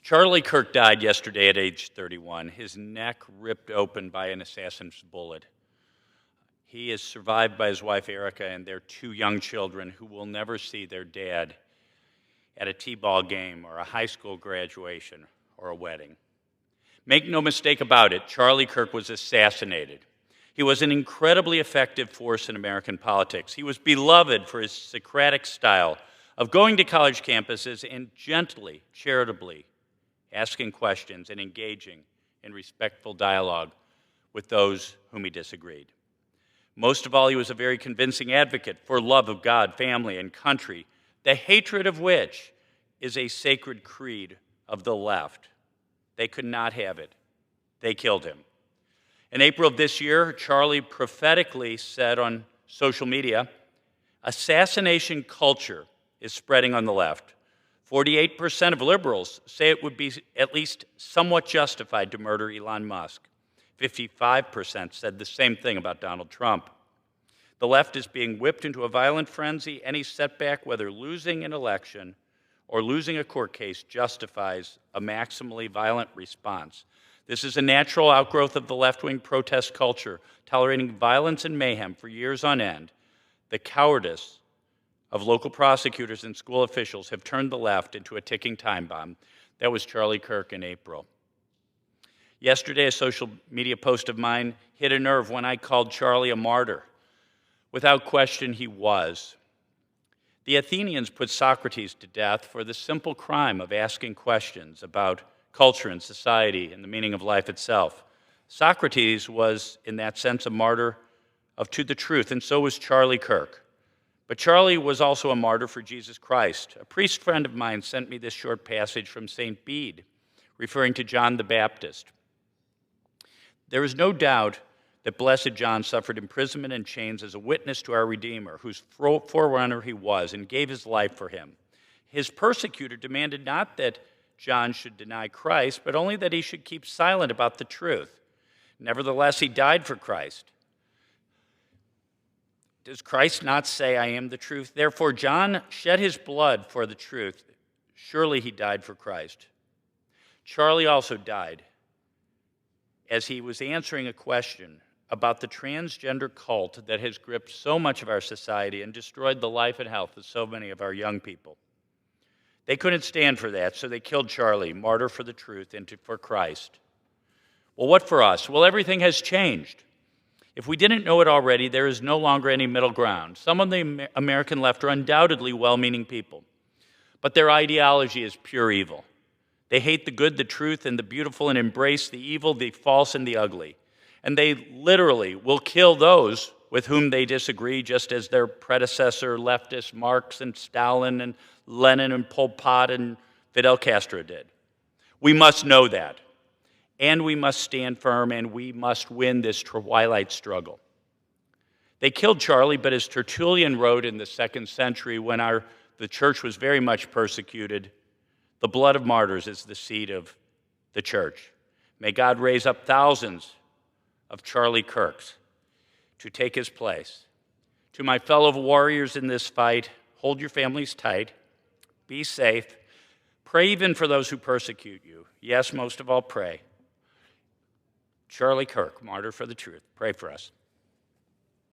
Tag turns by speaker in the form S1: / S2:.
S1: Charlie Kirk died yesterday at age 31, his neck ripped open by an assassin's bullet. He is survived by his wife Erica and their two young children who will never see their dad at a t-ball game or a high school graduation or a wedding. Make no mistake about it, Charlie Kirk was assassinated. He was an incredibly effective force in American politics. He was beloved for his Socratic style of going to college campuses and gently, charitably asking questions and engaging in respectful dialogue with those whom he disagreed. Most of all, he was a very convincing advocate for love of God, family, and country, the hatred of which is a sacred creed of the left. They could not have it. They killed him. In April of this year, Charlie prophetically said on social media, assassination culture is spreading on the left. 48% of liberals say it would be at least somewhat justified to murder Elon Musk. 55% said the same thing about Donald Trump. The left is being whipped into a violent frenzy. Any setback, whether losing an election or losing a court case, justifies a maximally violent response. This is a natural outgrowth of the left-wing protest culture, tolerating violence and mayhem for years on end. The cowardice of local prosecutors and school officials have turned the left into a ticking time bomb. That was Charlie Kirk in April. Yesterday, a social media post of mine hit a nerve when I called Charlie a martyr. Without question, he was. The Athenians put Socrates to death for the simple crime of asking questions about culture and society and the meaning of life itself. Socrates was, in that sense, a martyr to the truth, and so was Charlie Kirk. But Charlie was also a martyr for Jesus Christ. A priest friend of mine sent me this short passage from St. Bede, referring to John the Baptist. There is no doubt that Blessed John suffered imprisonment and chains as a witness to our Redeemer, whose forerunner he was, and gave his life for him. His persecutor demanded not that John should deny Christ, but only that he should keep silent about the truth. Nevertheless, he died for Christ. Does Christ not say, I am the truth? Therefore, John shed his blood for the truth. Surely he died for Christ. Charlie also died as he was answering a question about the transgender cult that has gripped so much of our society and destroyed the life and health of so many of our young people. They couldn't stand for that, so they killed Charlie, martyr for the truth and for Christ. Well, what for us? Well, everything has changed. If we didn't know it already, there is no longer any middle ground. Some of the American left are undoubtedly well-meaning people, but their ideology is pure evil. They hate the good, the truth, and the beautiful, and embrace the evil, the false, and the ugly. And they literally will kill those with whom they disagree, just as their predecessor leftists Marx and Stalin and Lenin and Pol Pot and Fidel Castro did. We must know that. And we must stand firm, and we must win this twilight struggle. They killed Charlie, but as Tertullian wrote in the 2nd century, when the church was very much persecuted, the blood of martyrs is the seed of the church. May God raise up thousands of Charlie Kirks to take his place. To my fellow warriors in this fight, hold your families tight, be safe, pray even for those who persecute you. Yes, most of all, pray. Charlie Kirk, martyr for the truth. Pray for us.